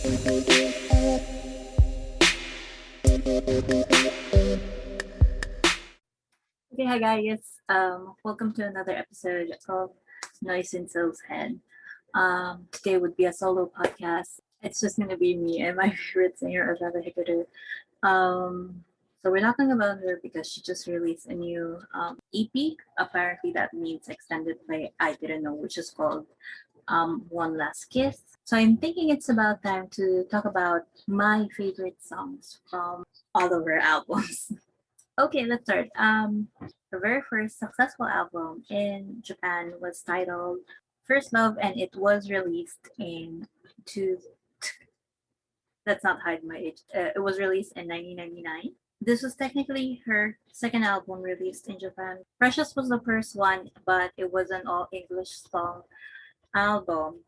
Okay, hi guys. Welcome to another episode of Noise in Silve's Head. Today would be a solo podcast. It's just gonna be me and my favorite singer, Utada Hikaru. So we're talking about her because she just released a new EP. Apparently, that means extended play. I didn't know, which is called One Last Kiss. So I'm thinking it's about time to talk about my favorite songs from all of her albums. Okay, let's start. Her very first successful album in Japan was titled First Love, and it was released in two. Let's not hide my age. It was released in 1999. This was technically her second album released in Japan. Precious was the first one, but it was an all English song album.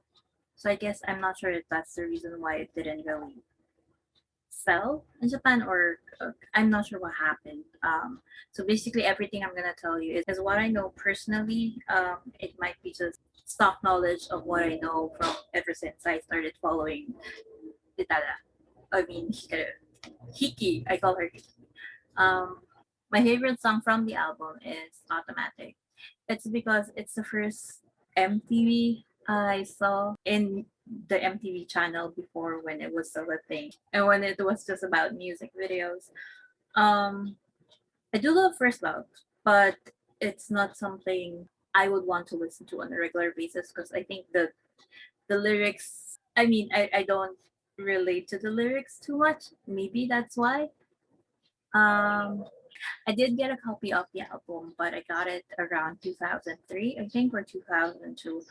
So I guess I'm not sure if that's the reason why it didn't really sell in Japan, or I'm not sure what happened. So basically, everything I'm gonna tell you is what I know personally. It might be just stock knowledge of what I know from ever since I started following Utada. I mean Hikaru. Hiki. I call her Hiki. Um, my favorite song from the album is Automatic. It's because it's the first MTV I saw in the MTV channel before when it was still a thing and when it was just about music videos. Um, I do love First Love, but it's not something I would want to listen to on a regular basis because I think the lyrics. I mean, I don't relate to the lyrics too much. Maybe that's why. Um, I did get a copy of the album, but I got it around 2003, I think, or 2002.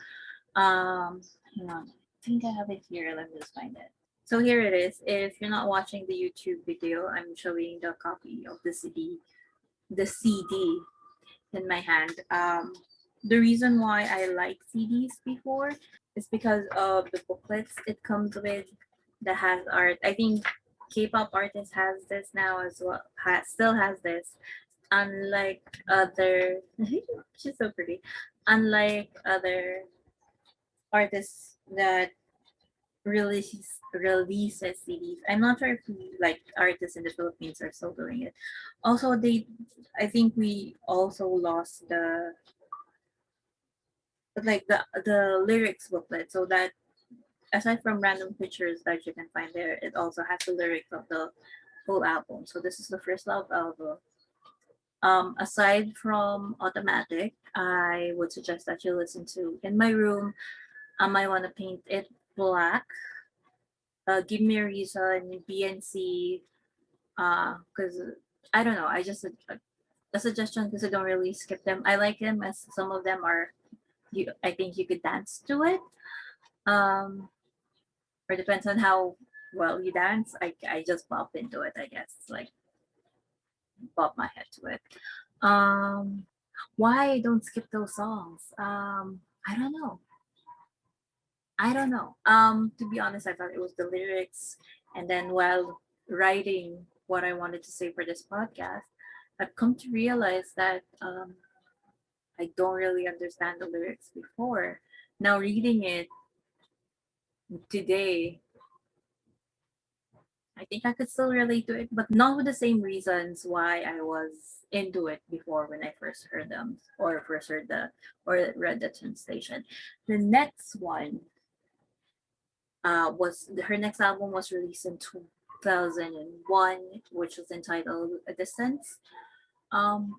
Hang on. I think I have it here. Let me just find it. So here it is. If you're not watching the YouTube video, I'm showing the copy of the CD in my hand. The reason why I like CDs before is because of the booklets it comes with that has art. I think K-pop artist has this now as well. Still has this, unlike other. She's so pretty. Unlike other artists that releases CDs. I'm not sure if like artists in the Philippines are still doing it. Also, I think we also lost the lyrics booklet, so that aside from random pictures that you can find there, it also has the lyrics of the whole album. So this is the First Love album. Aside from Automatic, I would suggest that you listen to In My Room. I want to paint it black. Give me a reason. BNC. Because I don't know. I just a suggestion because I don't really skip them. I like them as some of them are. I think you could dance to it. Um, or depends on how well you dance. I just pop into it. I guess like pop my head to it. Um, why I don't skip those songs? I don't know. I don't know. To be honest, I thought it was the lyrics, and then while writing what I wanted to say for this podcast, I've come to realize that I don't really understand the lyrics before. Now reading it today, I think I could still relate to it, but not with the same reasons why I was into it before when I first heard them or first heard the or read the translation. The next one was her next album was released in 2001, which was entitled A Distance. Um,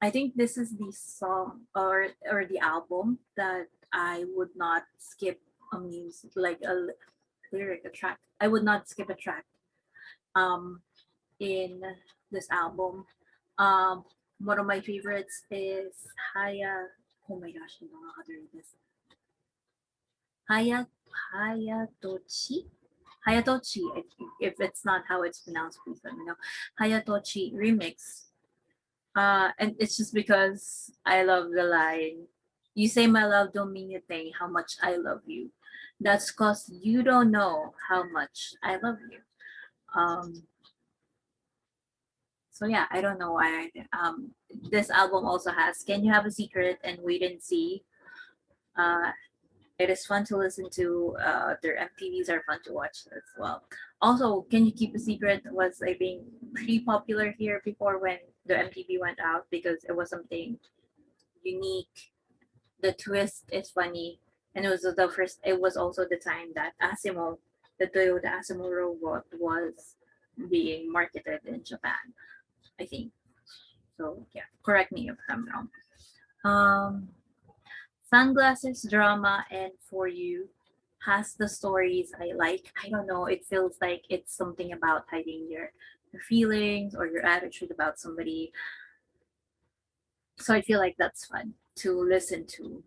I think this is the song or the album that I would not skip a music like a track. I would not skip a track um in this album. Um, one of my favorites is Haya. Oh my gosh, I don't know how to read this. Haya Hayatochi. Hayatochi. If it's not how it's pronounced, please let me know. Hayatochi remix. And it's just because I love the line. You say my love don't mean a thing. How much I love you. That's cause you don't know how much I love you. Um, so yeah, I don't know why. This album also has "Can You Have a Secret" and "Wait and See." Uh, It is fun to listen to. Their MTVs are fun to watch as well. Also, Can You Keep a Secret was, I think, pretty popular here before when the MTV went out because it was something unique. The twist is funny, and it was the first. It was also the time that Asimo, the Toyota Asimo robot, was being marketed in Japan. I think so. Yeah, correct me if I'm wrong. Um, Sunglasses, Drama, and For You has the stories I like. I don't know. It feels like it's something about hiding your feelings or your attitude about somebody. So I feel like that's fun to listen to.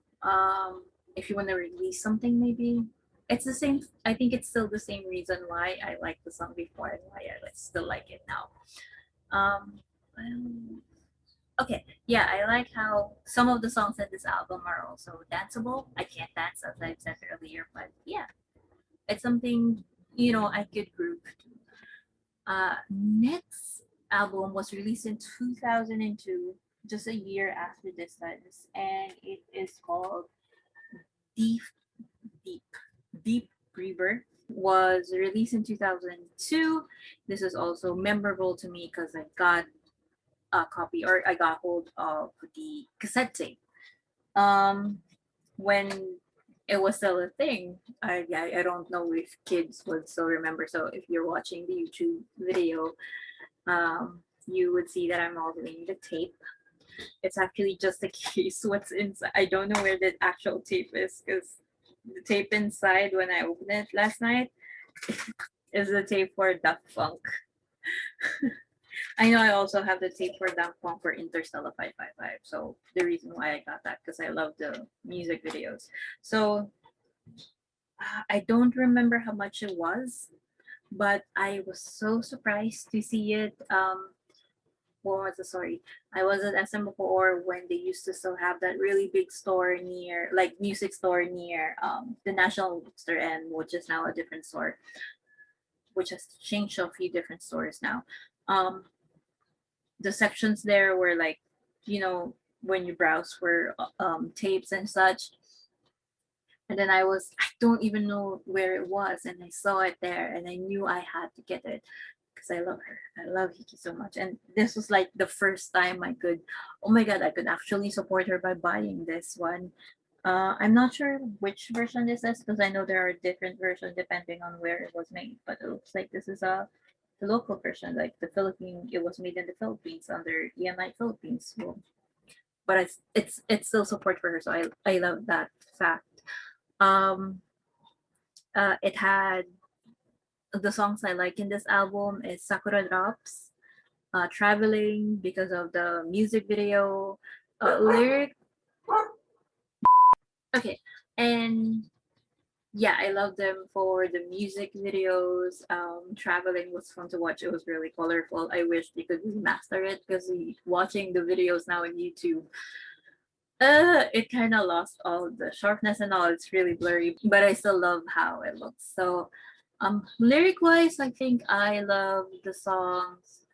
If you want to release something, maybe it's the same. I think it's still the same reason why I liked the song before and why I still like it now. Um, well, okay, yeah, I like how some of the songs in this album are also danceable. I can't dance as I've said earlier, but yeah, it's something I could group to. Next album was released in 2002, just a year after Distance, and it is called Deep Deep Deep Rebirth. Was released in 2002. This is also memorable to me because I got a copy or I got hold of the cassette tape. Um, when it was still a thing. I don't know if kids would still remember. So if you're watching the YouTube video, you would see that I'm holding the tape. It's actually just a case. What's inside? I don't know where the actual tape is because the tape inside when I opened it last night is the tape for Daft Punk. I know I also have the tape for Daft Punk for Interstellar 555. So the reason why I got that because I love the music videos. So I don't remember how much it was, but I was so surprised to see it. What was the story? I was at SM before when they used to still have that really big store near, like music store near the National Bookstore, and which is now a different store, which has changed to a few different stores now. Um, the sections there were like, when you browse for tapes and such. And then I don't even know where it was, and I saw it there, and I knew I had to get it because I love her. I love Hiki so much, and this was like the first time I could, oh my god, I could actually support her by buying this one. I'm not sure which version this is because I know there are different versions depending on where it was made, but it looks like this is the local version, like the Philippine. It was made in the Philippines under EMI Philippines. So, but it's still support for her, so I love that fact. Um, it had the songs I like in this album is Sakura Drops, Traveling because of the music video, lyric. Okay, and yeah, I love them for the music videos. Traveling was fun to watch. It was really colorful. I wish they could remaster it because watching the videos now on YouTube, it kind of lost all the sharpness and all. It's really blurry, but I still love how it looks. So, lyric wise, I think I love the songs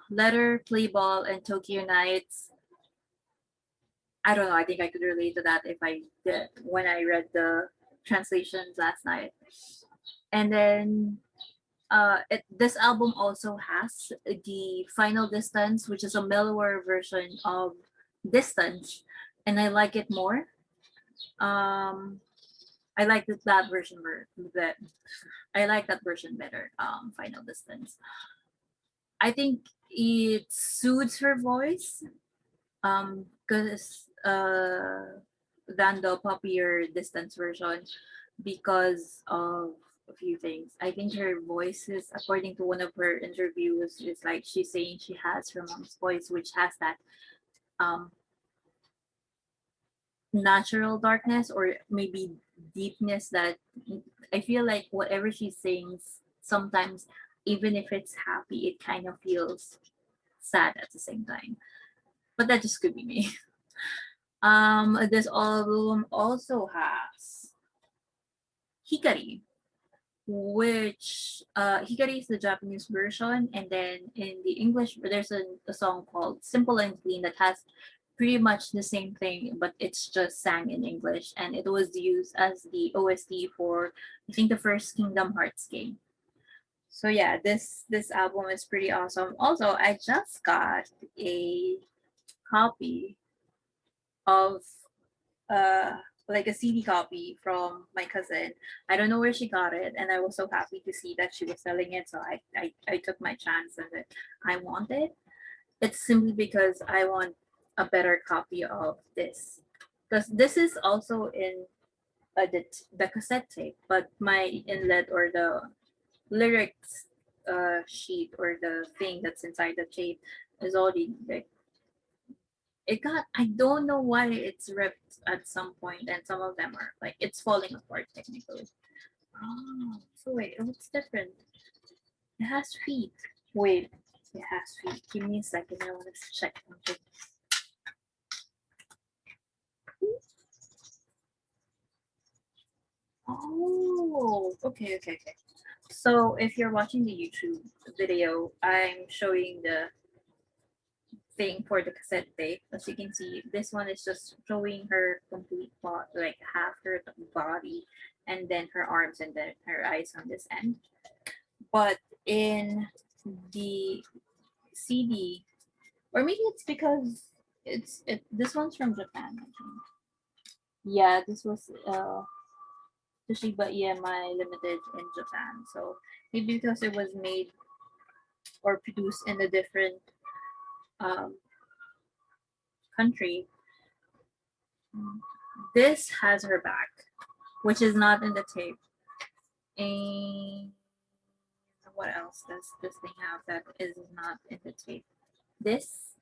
Letter, Play Ball, and Tokyo Nights. I don't know. I think I could relate to that if I did when I read the translations last night. And then this album also has the Final Distance, which is a mellower version of Distance, and I like it more. Um, I like that version that I like that version better. Final Distance. I think it suits her voice. Because than the popular Distance version because of a few things. I think her voice is, according to one of her interviews, is like she's saying she has her mom's voice, which has that um natural darkness or maybe deepness that I feel like whatever she sings, sometimes even if it's happy, it kind of feels sad at the same time. But that just could be me. This album also has Hikari, which Hikari is the Japanese version, and then in the English there's a song called Simple and Clean that has pretty much the same thing, but it's just sang in English, and it was used as the OST for, I think, the first Kingdom Hearts game. So yeah, this album is pretty awesome. Also, I just got a copy of uh like a CD copy from my cousin. I don't know where she got it, and I was so happy to see that she was selling it. So I took my chance and it. I want it. It's simply because I want a better copy of this, because this is also in the cassette tape, but my inlet or the lyrics sheet or the thing that's inside the tape is already like it got, I don't know why it's ripped at some point, and some of them are like it's falling apart technically. Oh, so wait, it looks different. It has feet. Wait, it has feet. Give me a second. I want to check something. Oh, okay. So if you're watching the YouTube video, I'm showing the thing for the cassette tape. As you can see, this one is just showing her complete body, like half her body, and then her arms and then her eyes on this end. But in the CD, or maybe it's because this one's from Japan, I think. Yeah, this was Toshiba EMI Limited in Japan. So maybe because it was made or produced in a different um, country. This has her back, which is not in the tape. And what else does this thing have that is not in the tape? This,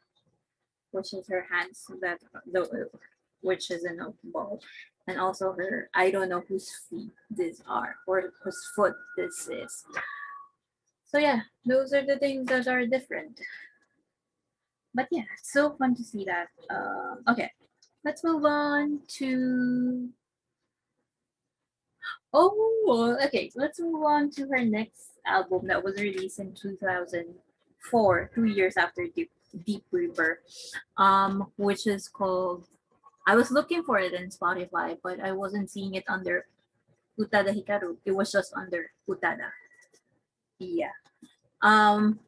which is her hands, that the which is in a ball, and also her. I don't know whose feet these are or whose foot this is. So yeah, those are the things that are different. But yeah, it's so fun to see that. Okay, let's move on to. Oh, okay. Let's move on to her next album that was released in 2004, 2 years after Deep Rebirth, which is called. I was looking for it in Spotify, but I wasn't seeing it under Utada Hikaru. It was just under Utada. Yeah. Um,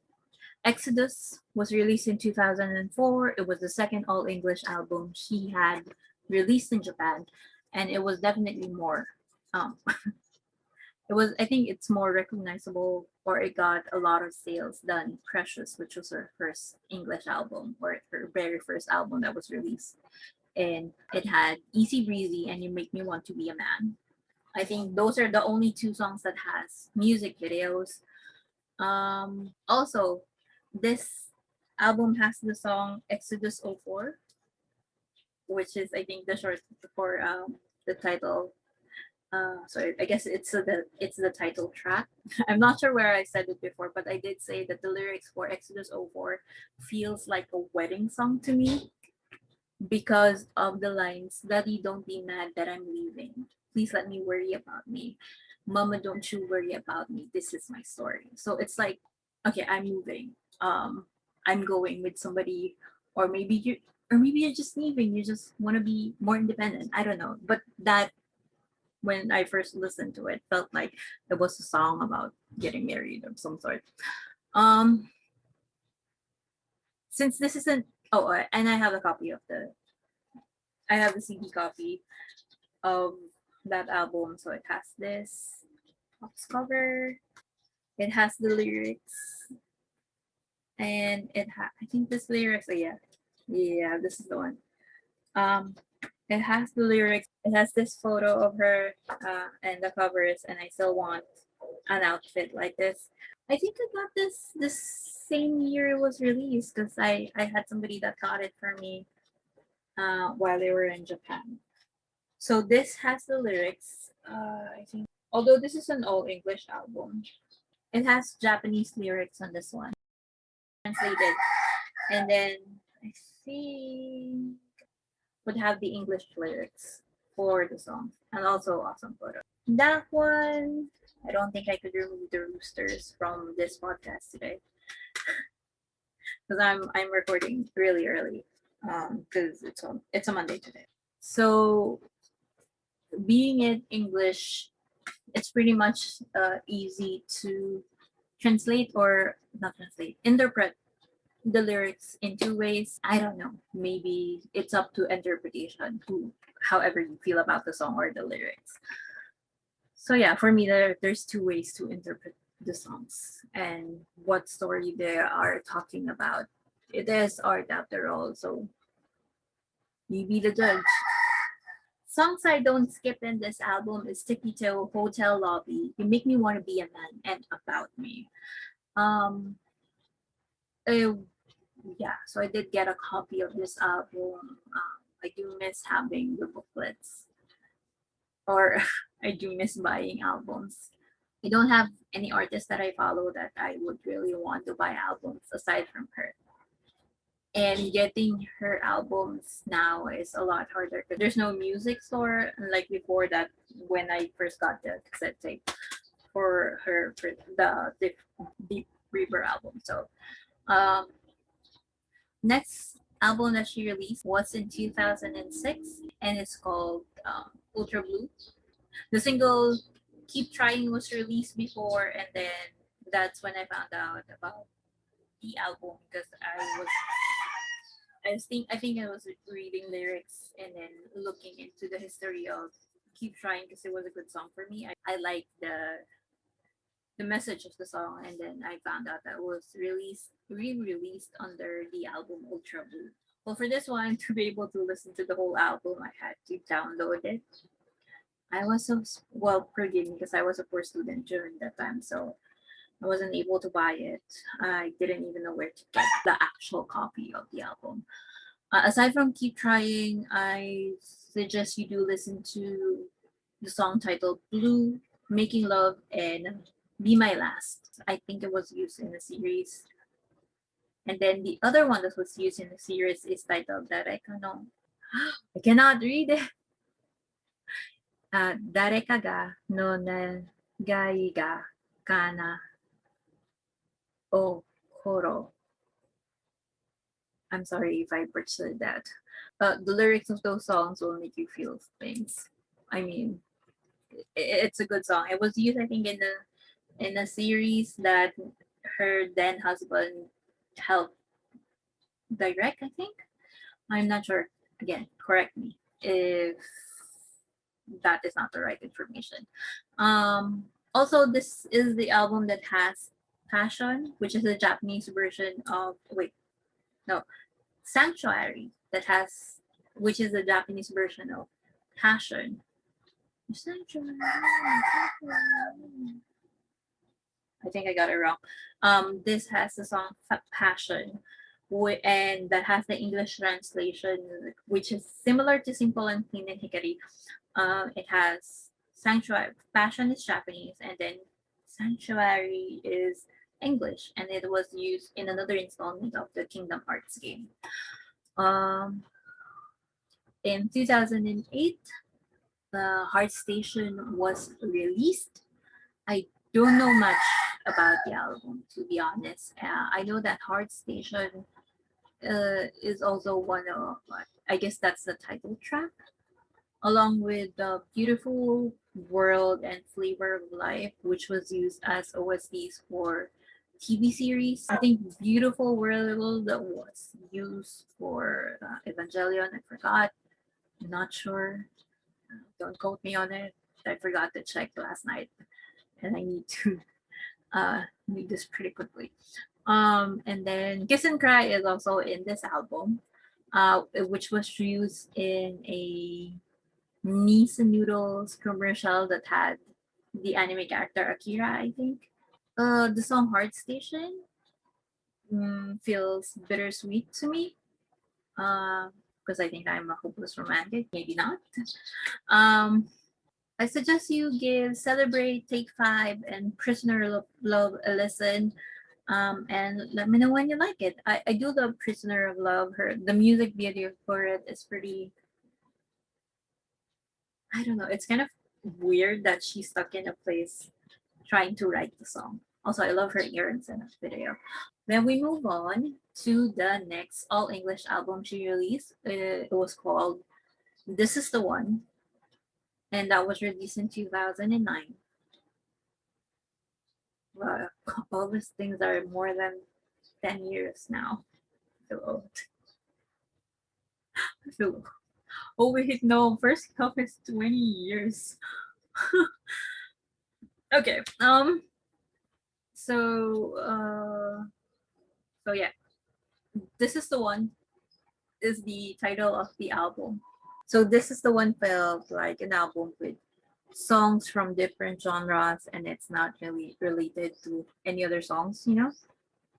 Exodus was released in 2004. It was the second all English album she had released in Japan, and it was definitely more. Um, it was, I think it's more recognizable, or it got a lot of sales than Precious, which was her first English album or her very first album that was released. And it had Easy Breezy and You Make Me Want to Be a Man. I think those are the only two songs that has music videos. Also, this album has the song Exodus 04, which is I think the short for the title. So I guess it's the title track. I'm not sure where I said it before, but I did say that the lyrics for Exodus 04 feels like a wedding song to me because of the lines, Daddy, don't be mad that I'm leaving. Please let me worry about me. Mama, don't you worry about me. This is my story. So it's like, okay, I'm moving. I'm going with somebody, or maybe you're just leaving. You just want to be more independent. I don't know. But that when I first listened to it, felt like it was a song about getting married of some sort. Um, since this isn't, and I have a copy of I have a CD copy of that album. So it has this box cover. It has the lyrics, and I think this lyrics. Oh yeah, this is the one. Um, it has the lyrics. It has this photo of her and the covers, and I still want an outfit like this. I think I got this same year it was released because I had somebody that got it for me while they were in Japan. So this has the lyrics. I think although this is an all English album, it has Japanese lyrics on this one translated, and then I think would have the English lyrics for the song, and also awesome photo. That one, I don't think I could remove the roosters from this podcast today because I'm recording really early. because it's a Monday today. So being in English, it's pretty much easy to translate or not translate, interpret the lyrics in two ways. I don't know. Maybe it's up to interpretation, who, however you feel about the song or the lyrics. So yeah, for me, there's two ways to interpret the songs and what story they are talking about. It is art after all, so you be the judge. Songs I don't skip in this album is Sticky Toe, Hotel Lobby, You Make Me Want to Be a Man, and About Me. Um, uh, yeah, so I did get a copy of this album. I do miss having the booklets, or I do miss buying albums. I don't have any artist that I follow that I would really want to buy albums aside from her. And getting her albums now is a lot harder because there's no music store, unlike before that when I first got the cassette tape for her for the Deep River album. So um, next album that she released was in 2006 and it's called Ultra Blue. The single Keep Trying was released before, and then that's when I found out about the album because I think I was reading lyrics and then looking into the history of Keep Trying because it was a good song for me. I liked the message of the song, and then I found out that it was re-released under the album Ultra Blue. Well, for this one, to be able to listen to the whole album, I had to download it. I was so well, forgive me because I was a poor student during that time, so I wasn't able to buy it. I didn't even know where to get the actual copy of the album. Aside from Keep Trying, I suggest you do listen to the song titled Blue, Making Love, and Be My Last. I think it was used in the series. And then the other one that was used in the series is titled Dareka no. I cannot read it. Dareka ga no nagai ga kana o koro. I'm sorry if I butchered that. The lyrics of those songs will make you feel things. I mean, it's a good song. It was used, I think, in a series that her then husband helped direct. I think I'm not sure. Again, correct me if that is not the right information. Also, this is the album that has Passion, which is a Japanese version of wait, no, Sanctuary that has, which is the Japanese version of Passion. Sanctuary. I think I got it wrong. This has the song Passion, and that has the English translation, which is similar to Simple and Clean and Hikari. It has Sanctuary, Passion is Japanese, and then Sanctuary is English, and it was used in another installment of the Kingdom Hearts game. Um, in 2008, the Heart Station was released. I don't know much about the album, to be honest. I know that Heart Station is also one of, I guess that's the title track, along with the Beautiful World and Flavor of Life, which was used as OSTs for TV series. I think Beautiful World was used for Evangelion. I forgot. I'm not sure. Don't quote me on it. I forgot to check last night, and I need to read this pretty quickly. And then Kiss and Cry is also in this album, which was used in a Knees and Noodles commercial that had the anime character Akira, I think. The song Heart Station feels bittersweet to me because I think I'm a hopeless romantic. Maybe not. Um, I suggest you give Celebrate, Take Five, and Prisoner of Love a listen. And let me know when you like it. I do love Prisoner of Love. The music video for it is pretty, I don't know, it's kind of weird that she's stuck in a place trying to write the song. Also, I love her earrings in that video. Then we move on to the next all English album she released. It was called This Is the One, and that was released in 2009. Wow, all these things are more than 10 years now. I feel old. I feel old. Oh wait, no, first cup is 20 years. Okay. So so yeah, This Is the One is the title of the album. So This Is the One felt like an album with songs from different genres, and it's not really related to any other songs, you know?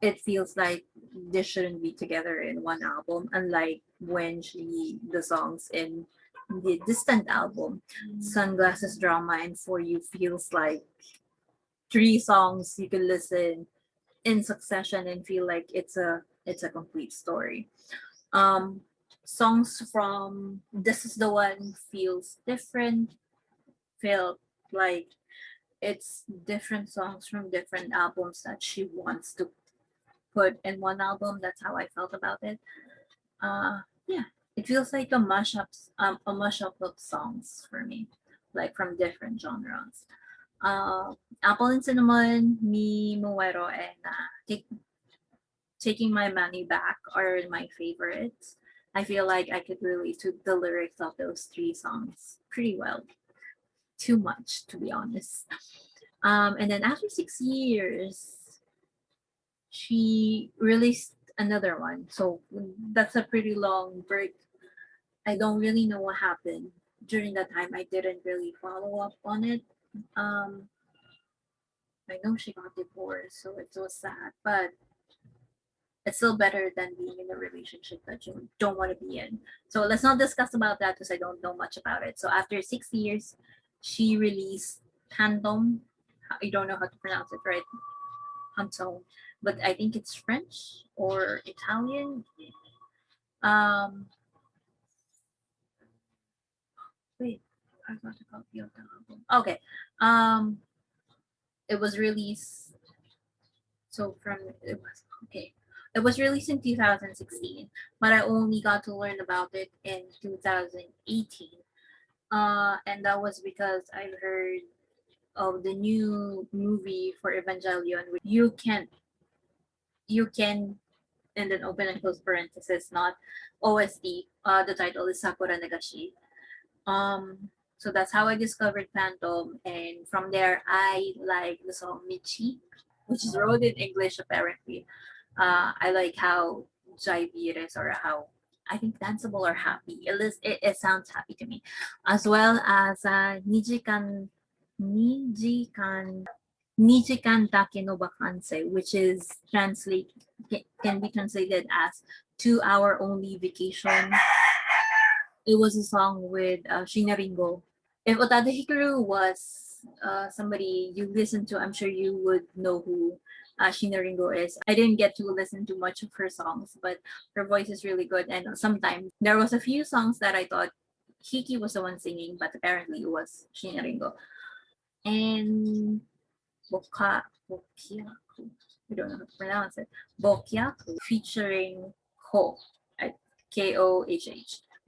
It feels like this shouldn't be together in one album, unlike when she the songs in the Distant album, Sunglasses Drama and For You feels like three songs you can listen in succession and feel like it's a complete story. Um Songs from This Is the One feels different, felt like it's different songs from different albums that she wants to put in one album. That's how I felt about it. Yeah, it feels like a mashup of songs for me, like from different genres. Uh, Apple and Cinnamon, Me, Muero, and Taking My Money Back are my favorites. I feel like I could relate to the lyrics of those three songs pretty well. Too much, to be honest. And then after 6 years, she released another one. So that's a pretty long break. I don't really know what happened during that time. I didn't really follow up on it. Um, I know she got divorced, so it was sad, but it's still better than being in a relationship that you don't want to be in. So let's not discuss about that because I don't know much about it. So after 6 years, she released Fantôme. I don't know how to pronounce it right, Fantôme, but I think it's French or Italian. Um, Wait, I got a copy of the album. Okay, um, it was released. So from it was okay. It was released in 2016, but I only got to learn about it in 2018. And that was because I heard of the new movie for Evangelion. You can and then open and close parenthesis, not OST. The title is Sakura Nagashi. So that's how I discovered Phantom, and from there I like the song Michi, which is wrote in English apparently. I like how jivey it is, or how I think danceable or happy. It sounds happy to me, as well as Nijikan Take no Bakanse, which is can be translated as 2 hour only vacation. It was a song with Shinaringo. If Utada Hikaru was somebody you listen to, I'm sure you would know who Shinaringo is. I didn't get to listen to much of her songs, but her voice is really good. And sometimes there was a few songs that I thought Hiki was the one singing, but apparently it was Shinaringo. And Bokiaku. I don't know how to pronounce it. Bokiaku featuring Ho, Kohh.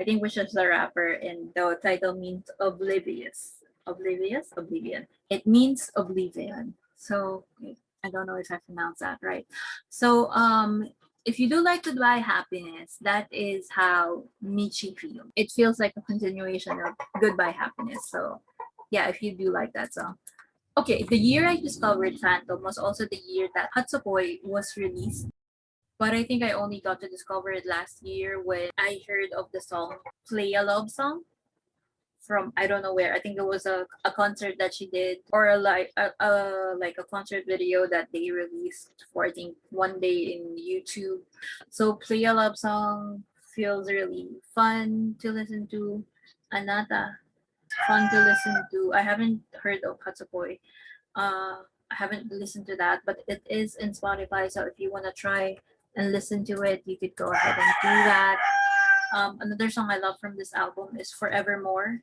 I think which is a rapper, and the title means oblivious. Oblivion. It means oblivion. So I don't know if I pronounced that right. So if you do like Goodbye Happiness, that is how Michi feels. It feels like a continuation of Goodbye Happiness. So yeah, if you do like that song. Okay, the year I discovered Phantom was also the year that Hatsukoi was released. But I think I only got to discover it last year when I heard of the song Play a Love Song from I don't know where. I think it was a concert that she did, or like a concert video that they released for I think one day in YouTube. So Play a Love Song feels really fun to listen to. Anata, fun to listen to. I haven't heard of Hatsukoi. I haven't listened to that, but it is in Spotify. So if you want to try and listen to it, you could go ahead and do that. Another song I love from this album is Forevermore,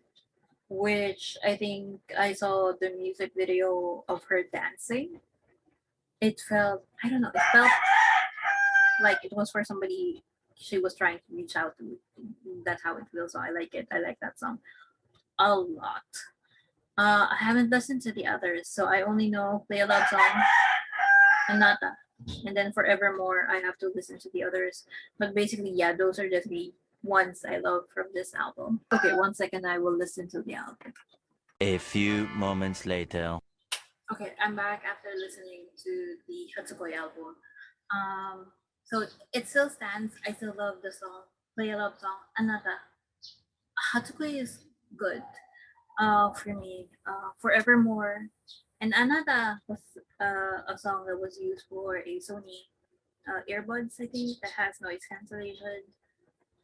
which I think I saw the music video of her dancing. it felt, I don't know, it felt like it was for somebody she was trying to reach out to. That's how it feels. So I like it. I like that song a lot. I haven't listened to the others, so I only know Play a Love Song, Anata, and then Forevermore. I have to listen to the others. But basically, yeah, those are the three ones I love from this album. Okay, 1 second, I will listen to the album. A few moments later. Okay, I'm back after listening to the Hatsukoi album. So it still stands. I still love the song. Play a Love Song, Anata. Hatsukoi is good. For me, Forevermore, and Anata was a song that was used for a Sony earbuds, I think, that has noise cancellation.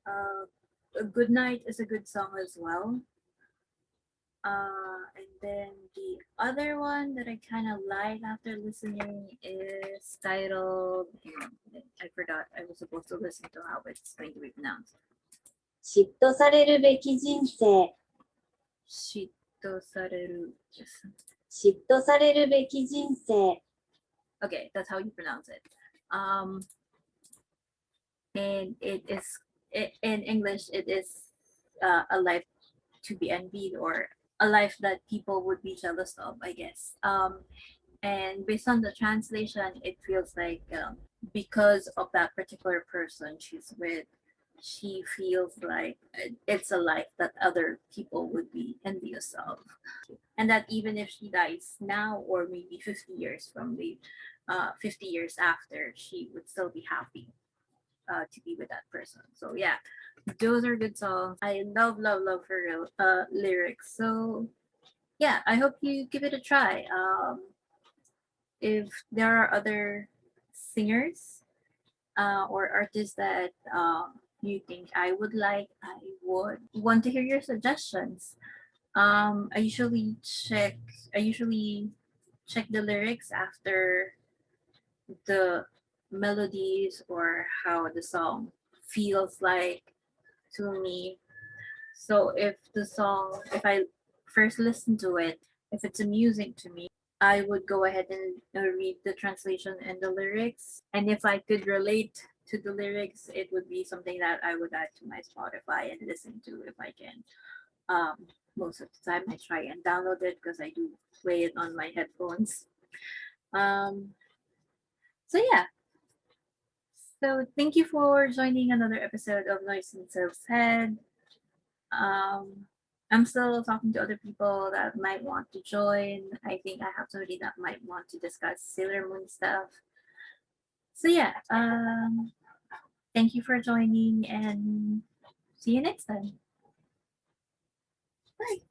A Good Night is a good song as well. And then the other one that I kind of like after listening is titled. I forgot. I was supposed to listen to how it's going to be pronounced. 嫉妬されるべき人生。嫉妬されるです。嫉妬されるべき人生。Okay, that's how you pronounce it. And in English, it is a life to be envied, or a life that people would be jealous of, I guess. And based on the translation, it feels like because of that particular person she's with, she feels like it's a life that other people would be envious of, and that even if she dies now, or maybe 50 years from the 50 years after, she would still be happy to be with that person. So yeah, those are good songs. I love her lyrics. So yeah, I hope you give it a try. If there are other singers or artists that you think I would like, I would want to hear your suggestions. I usually check the lyrics after the melodies or how the song feels like to me. So if I first listen to it, if it's amusing to me, I would go ahead and read the translation and the lyrics. And if I could relate to the lyrics, it would be something that I would add to my Spotify and listen to if I can. Most of the time, I try and download it because I do play it on my headphones. Um, so yeah. So thank you for joining another episode of Noise in Sylve's Head. I'm still talking to other people that might want to join. I think I have somebody that might want to discuss Sailor Moon stuff. So yeah, thank you for joining, and see you next time. Bye.